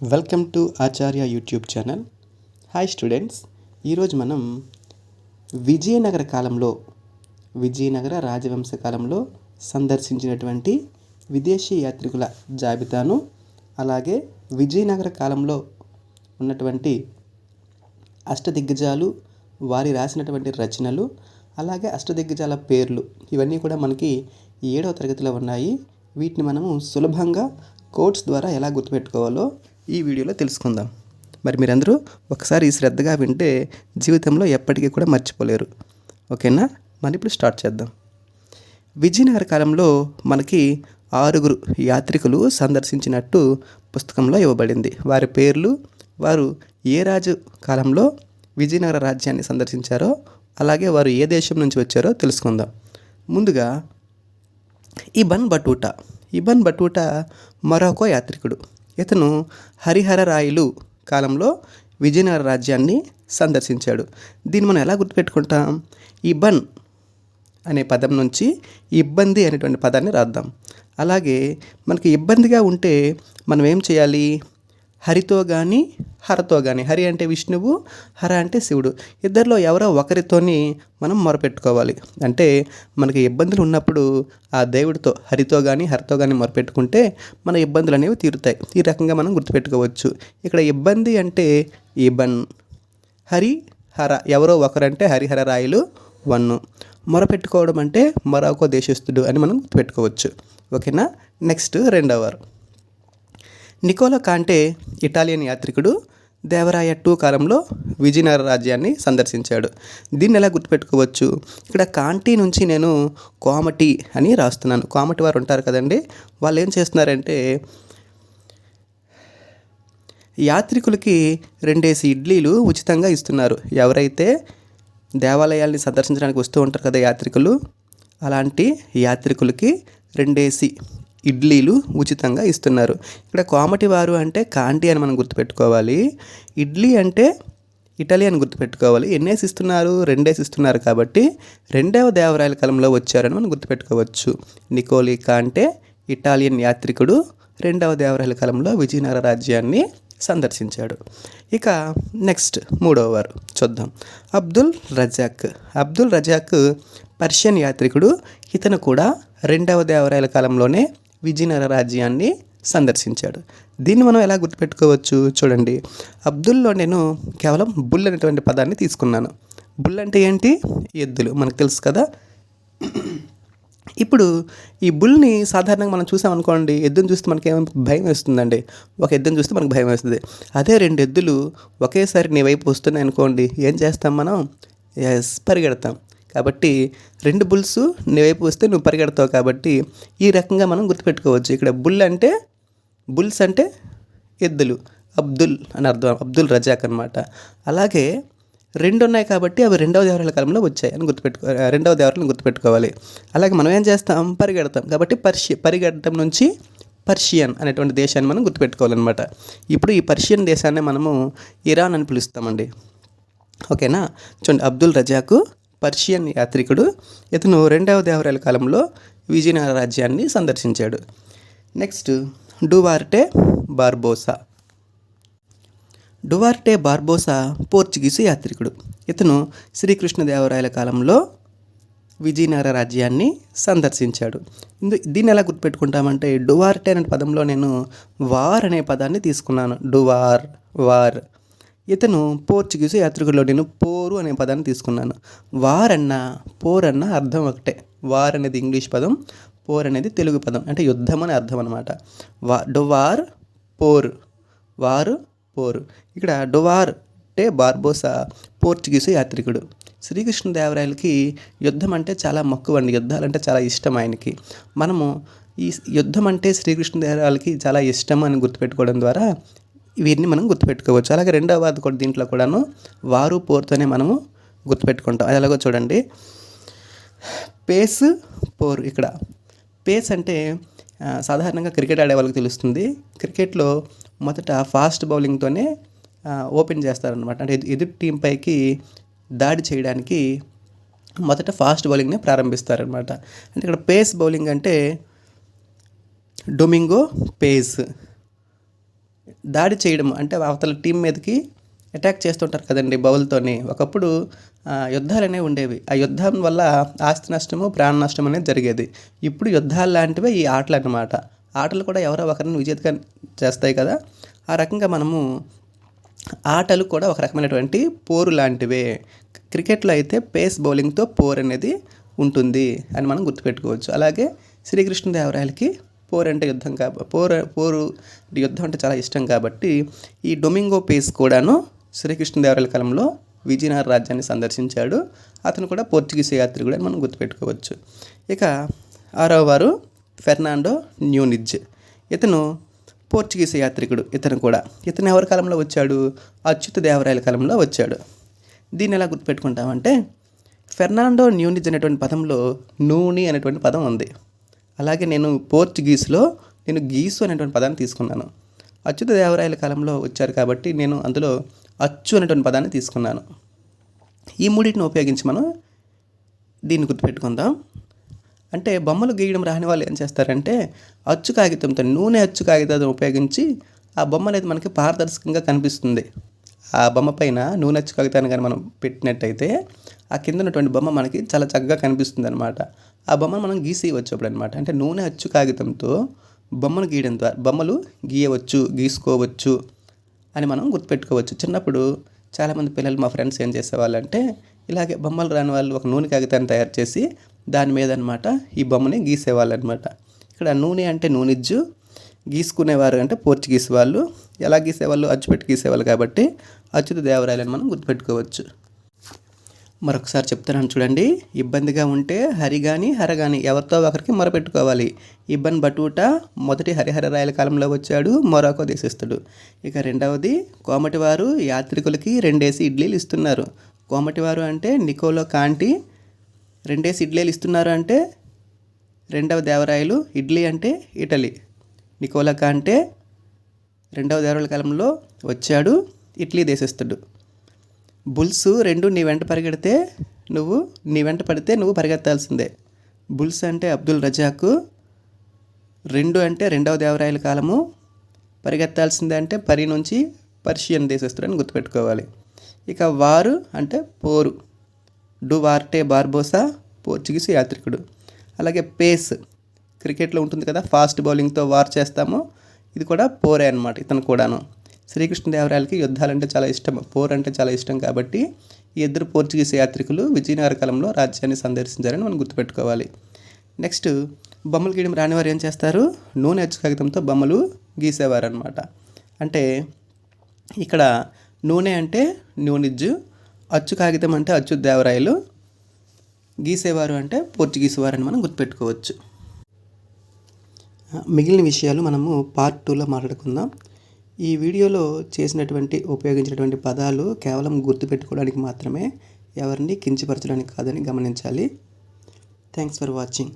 Welcome to Acharya YouTube channel. Hi students, ఈరోజు మనం విజయనగర రాజవంశ కాలంలో సందర్శించినటువంటి విదేశీ యాత్రికుల జాబితాను, అలాగే విజయనగర కాలంలో ఉన్నటువంటి అష్టదిగ్గజాలు, వారి రాసినటువంటి రచనలు, అలాగే అష్టదిగ్గజాల పేర్లు ఇవన్నీ కూడా మనకి 7వ తరగతిలో ఉన్నాయి. వీటిని మనము సులభంగా కోడ్స్ ద్వారా ఎలా గుర్తుపెట్టుకోవాలో ఈ వీడియోలో తెలుసుకుందాం. మరి మీరందరూ ఒకసారి శ్రద్ధగా వింటే జీవితంలో ఎప్పటికీ కూడా మర్చిపోలేరు. ఓకేనా? మరి ఇప్పుడు స్టార్ట్ చేద్దాం. విజయనగర కాలంలో మనకి 6 యాత్రికులు సందర్శించినట్టు పుస్తకంలో ఇవ్వబడింది. వారి పేర్లు, వారు ఏ రాజు కాలంలో విజయనగర రాజ్యాన్ని సందర్శించారో, అలాగే వారు ఏ దేశం నుంచి వచ్చారో తెలుసుకుందాం. ముందుగా ఇబన్ బటూటా మరొక యాత్రికుడు. ఇతను హరిహరరాయలు కాలంలో విజయనగర రాజ్యాన్ని సందర్శించాడు. దీన్ని మనం ఎలా గుర్తుపెట్టుకుంటాం? ఇబన్ అనే పదం నుంచి ఇబ్బంది అనేటువంటి పదాన్ని రాద్దాం. అలాగే మనకి ఇబ్బందిగా ఉంటే మనం ఏం చేయాలి? హరితో కానీ హరతో కానీ, హరి అంటే విష్ణువు, హర అంటే శివుడు, ఇద్దరిలో ఎవరో ఒకరితోని మనం మొరపెట్టుకోవాలి. అంటే మనకి ఇబ్బందులు ఉన్నప్పుడు ఆ దేవుడితో హరితో కానీ హరతో కానీ మొరపెట్టుకుంటే మన ఇబ్బందులు అనేవి తీరుతాయి. ఈ రకంగా మనం గుర్తుపెట్టుకోవచ్చు. ఇక్కడ ఇబ్బంది అంటే ఇబన్, హరి హర ఎవరో ఒకరంటే హరిహర రాయలు వన్ను, మొరపెట్టుకోవడం అంటే మరొక దేశస్థుడు అని మనం గుర్తుపెట్టుకోవచ్చు. ఓకేనా? నెక్స్ట్ రెండవవారు నికోలా కాంటే, ఇటాలియన్ యాత్రికుడు. దేవరాయ 2 కాలంలో విజయనగర రాజ్యాన్ని సందర్శించాడు. దీన్ని ఎలా గుర్తుపెట్టుకోవచ్చు? ఇక్కడ కాంటీ నుంచి నేను కోమటి అని రాస్తున్నాను. కోమటి వారు ఉంటారు కదండి, వాళ్ళు ఏం చేస్తున్నారంటే యాత్రికులకి 2 ఇడ్లీలు ఉచితంగా ఇస్తున్నారు. ఎవరైతే దేవాలయాల్ని సందర్శించడానికి వస్తూ ఉంటారు కదా యాత్రికులు, అలాంటి యాత్రికులకి 2 ఇడ్లీలు ఉచితంగా ఇస్తున్నారు. ఇక్కడ కోమటి వారు అంటే కాంటి అని మనం గుర్తుపెట్టుకోవాలి. ఇడ్లీ అంటే ఇటలీ అని గుర్తుపెట్టుకోవాలి. ఎన్నేసి ఇస్తున్నారు? 2 ఇస్తున్నారు. కాబట్టి 2వ దేవరాయల కాలంలో వచ్చారని మనం గుర్తుపెట్టుకోవచ్చు. నికోలీ కాంటే ఇటాలియన్ యాత్రికుడు 2వ దేవరాయల కాలంలో విజయనగర రాజ్యాన్ని సందర్శించాడు. ఇక నెక్స్ట్ 3వ వారు చూద్దాం. అబ్దుల్ రజాక్ పర్షియన్ యాత్రికుడు. ఇతను కూడా 2వ దేవరాయల కాలంలోనే విజయనగర రాజ్యాన్ని సందర్శించాడు. దీన్ని మనం ఎలా గుర్తుపెట్టుకోవచ్చు? చూడండి, అబ్దుల్లో నేను కేవలం బుల్ అనేటువంటి పదాన్ని తీసుకున్నాను. బుల్ అంటే ఏంటి? ఎద్దులు, మనకు తెలుసు కదా. ఇప్పుడు ఈ బుల్ని సాధారణంగా మనం చూసామనుకోండి, ఎద్దును చూస్తే మనకి ఏమైనా భయం వేస్తుందండి. ఒక ఎద్దును చూస్తే మనకు భయం వేస్తుంది. అదే 2 ఎద్దులు ఒకేసారి నీ వైపు వస్తున్నాయి అనుకోండి, ఏం చేస్తాం మనం? పరిగెడతాం. కాబట్టి 2 బుల్స్ నీ వైపు వస్తే నువ్వు పరిగెడతావు. కాబట్టి ఈ రకంగా మనం గుర్తుపెట్టుకోవచ్చు. ఇక్కడ బుల్స్ అంటే ఎద్దులు, అబ్దుల్ అని అర్థం, అబ్దుల్ రజాక్ అనమాట. అలాగే 2 ఉన్నాయి కాబట్టి అవి 2వ దేవరాయల కాలంలో వచ్చాయి అని 2వ దేవరాయలను గుర్తుపెట్టుకోవాలి. అలాగే మనం ఏం చేస్తాం? పరిగెడతాం. కాబట్టి పరిగెడటం నుంచి పర్షియన్ అనేటువంటి దేశాన్ని మనం గుర్తుపెట్టుకోవాలన్నమాట. ఇప్పుడు ఈ పర్షియన్ దేశాన్ని మనము ఇరాన్ అని పిలుస్తామండి. ఓకేనా? చూడండి, అబ్దుల్ రజాకు పర్షియన్ యాత్రికుడు. ఇతను 2వ దేవరాయల కాలంలో విజయనగర రాజ్యాన్ని సందర్శించాడు. నెక్స్ట్ డువార్టే బార్బోసా పోర్చుగీసు యాత్రికుడు. ఇతను శ్రీకృష్ణదేవరాయల కాలంలో విజయనగర రాజ్యాన్ని సందర్శించాడు. దీన్ని ఎలా గుర్తుపెట్టుకుంటామంటే, డువార్టే అనే పదంలో నేను వార్ అనే పదాన్ని తీసుకున్నాను. వార్. ఇతను పోర్చుగీసు యాత్రికుల్లో నేను పోరు అనే పదాన్ని తీసుకున్నాను. వార్ అన్న పోర్ అన్న అర్థం ఒకటే. వార్ అనేది ఇంగ్లీష్ పదం, పోర్ అనేది తెలుగు పదం, అంటే యుద్ధం అని అర్థం అనమాట. డువార్ పోరు. ఇక్కడ డువార్టే బార్బోసా పోర్చుగీసు యాత్రికుడు. శ్రీకృష్ణదేవరాయలకి యుద్ధం అంటే చాలా మక్కువ అండి. యుద్ధాలంటే చాలా ఇష్టం ఆయనకి. మనము ఈ యుద్ధం అంటే శ్రీకృష్ణదేవరాయలకి చాలా ఇష్టం అని గుర్తుపెట్టుకోవడం ద్వారా వీరిని మనం గుర్తుపెట్టుకోవచ్చు. అలాగే 2వ కూడా దీంట్లో కూడాను వారు పోరుతోనే మనము గుర్తుపెట్టుకుంటాం. అది ఎలాగో చూడండి. పోరు. ఇక్కడ పేస్ అంటే సాధారణంగా క్రికెట్ ఆడే వాళ్ళకి తెలుస్తుంది. క్రికెట్లో మొదట ఫాస్ట్ బౌలింగ్తోనే ఓపెన్ చేస్తారనమాట. అంటే ఎదుటి టీం పైకి దాడి చేయడానికి మొదట ఫాస్ట్ బౌలింగ్ని ప్రారంభిస్తారనమాట. అంటే ఇక్కడ పేస్ బౌలింగ్ అంటే డొమింగో పేస్. దాడి చేయడం అంటే అవతల టీం మీదకి అటాక్ చేస్తుంటారు కదండి బౌల్తోని. ఒకప్పుడు యుద్ధాలనేవి ఉండేవి. ఆ యుద్ధం వల్ల ఆస్తి నష్టము, ప్రాణ నష్టం అనేది జరిగేది. ఇప్పుడు యుద్ధాలు లాంటివే ఈ ఆటలన్నమాట. ఆటలు కూడా ఎవరో ఒకరిని విజేతగా చేస్తాయి కదా! ఆ రకంగా మనము ఆటలు కూడా ఒక రకమైనటువంటి పోరు లాంటివే. క్రికెట్లో అయితే పేస్ బౌలింగ్తో పోరు అనేది ఉంటుంది అని మనం గుర్తుపెట్టుకోవచ్చు. అలాగే శ్రీకృష్ణదేవరాయలకి పోరు అంటే యుద్ధం పోరు యుద్ధం అంటే చాలా ఇష్టం కాబట్టి ఈ డొమింగో పేస్ కూడాను శ్రీకృష్ణదేవరాయల కాలంలో విజయనగర రాజ్యాన్ని సందర్శించాడు. అతను కూడా పోర్చుగీస్ యాత్రికుడు అని మనం గుర్తుపెట్టుకోవచ్చు. ఇక 6వ వారు ఫెర్నాండో న్యూనిజ్. ఇతను పోర్చుగీస్ యాత్రికుడు. ఇతను ఎవరి కాలంలో వచ్చాడు? అచ్యుత దేవరాయల కాలంలో వచ్చాడు. దీన్ని ఎలా గుర్తుపెట్టుకుంటామంటే ఫెర్నాండో న్యూనిజ్ అనేటువంటి పదంలో నూని అనేటువంటి పదం ఉంది. అలాగే నేను పోర్చుగీస్లో గీసు అనేటువంటి పదాన్ని తీసుకున్నాను. అచ్యుత దేవరాయల కాలంలో వచ్చారు కాబట్టి నేను అందులో అచ్చు అనేటువంటి పదాన్ని తీసుకున్నాను. ఈ మూడింటిని ఉపయోగించి మనం దీన్ని గుర్తుపెట్టుకుందాం. అంటే బొమ్మలు గీయడం రాని వాళ్ళు ఏం చేస్తారంటే అచ్చు కాగితంతో నూనె అచ్చు కాగితాన్ని ఉపయోగించి ఆ బొమ్మ అనేది మనకి పారదర్శకంగా కనిపిస్తుంది. ఆ బొమ్మ పైన నూనె అచ్చు కాగితాన్ని కానీ మనం పెట్టినట్టయితే ఆ కింద ఉన్నటువంటి బొమ్మ మనకి చాలా చక్కగా కనిపిస్తుంది అనమాట. ఆ బొమ్మను మనం గీసేయవచ్చు అప్పుడు అనమాట. అంటే నూనె అచ్చు కాగితంతో బొమ్మను గీయడం ద్వారా బొమ్మలు గీయవచ్చు, గీసుకోవచ్చు అని మనం గుర్తుపెట్టుకోవచ్చు. చిన్నప్పుడు చాలామంది పిల్లలు మా ఫ్రెండ్స్ ఏం చేసేవాళ్ళంటే ఇలాగే బొమ్మలు రాని వాళ్ళు ఒక నూనె కాగితాన్ని తయారు చేసి దాని మీద అనమాట ఈ బొమ్మని గీసేవాళ్ళు అనమాట. ఇక్కడ నూనె అంటే నూనిజ్జు, గీసుకునేవారు అంటే పోర్చుగీస్ వాళ్ళు. ఎలా గీసేవాళ్ళు? అచ్చుపెట్టి గీసేవాళ్ళు కాబట్టి అచ్యుత దేవరాయలని మనం గుర్తుపెట్టుకోవచ్చు. మరొకసారి చెప్తున్నాను చూడండి. ఇబ్బందిగా ఉంటే హరిగాని హరగాని ఎవరితో ఒకరికి మొరపెట్టుకోవాలి. ఇబ్బన్ బటూటా మొదటి హరిహరరాయల కాలంలో వచ్చాడు, మొరాకో దేశస్థుడు. ఇక రెండవది కోమటివారు యాత్రికులకి 2 ఇడ్లీలు ఇస్తున్నారు. కోమటివారు అంటే నికోలో కాంటి 2 ఇడ్లీలు ఇస్తున్నారు అంటే రెండవ దేవరాయలు. ఇడ్లీ అంటే ఇటలీ. నికోలా కాంటే రెండవ దేవరాయల కాలంలో వచ్చాడు, ఇటలీ దేశస్థుడు. బుల్స్ 2 నీ వెంట పరిగెడితే నీ వెంట పడితే నువ్వు పరిగెత్తాల్సిందే. బుల్స్ అంటే అబ్దుల్ రజాకు. 2 అంటే రెండవ దేవరాయల కాలము. పరిగెత్తాల్సిందే అంటే పరి నుంచి పర్షియన్ దేశస్థుడు అని గుర్తుపెట్టుకోవాలి. ఇక వారు అంటే పోరు. డువార్టే బార్బోసా పోర్చుగీస్ యాత్రికుడు. అలాగే పేస్ క్రికెట్లో ఉంటుంది కదా, ఫాస్ట్ బౌలింగ్తో వార్ చేస్తాము. ఇది కూడా పోరే అనమాట. ఇతను కూడాను శ్రీకృష్ణదేవరాయలకి యుద్ధాలంటే చాలా ఇష్టం, పోర్ అంటే చాలా ఇష్టం కాబట్టి ఈ 2 పోర్చుగీస్ యాత్రికులు విజయనగర కాలంలో రాజ్యాన్ని సందర్శించారని మనం గుర్తుపెట్టుకోవాలి. నెక్స్ట్ బొమ్మలు గీయడం రానివారు ఏం చేస్తారు? నూనె అచ్చు కాగితంతో బొమ్మలు గీసేవారు అనమాట. అంటే ఇక్కడ నూనె అంటే న్యూనిజ్జు, అచ్చు కాగితం అంటే అచ్యుత దేవరాయలు, గీసేవారు అంటే పోర్చుగీస్ వారు అని మనం గుర్తుపెట్టుకోవచ్చు. మిగిలిన విషయాలు మనము పార్ట్ 2లో మాట్లాడుకుందాం. ఈ వీడియోలో ఉపయోగించినటువంటి పదాలు కేవలం గుర్తుపెట్టుకోవడానికి మాత్రమే, ఎవరిని కించపరచడానికి కాదని గమనించాలి. Thanks for watching.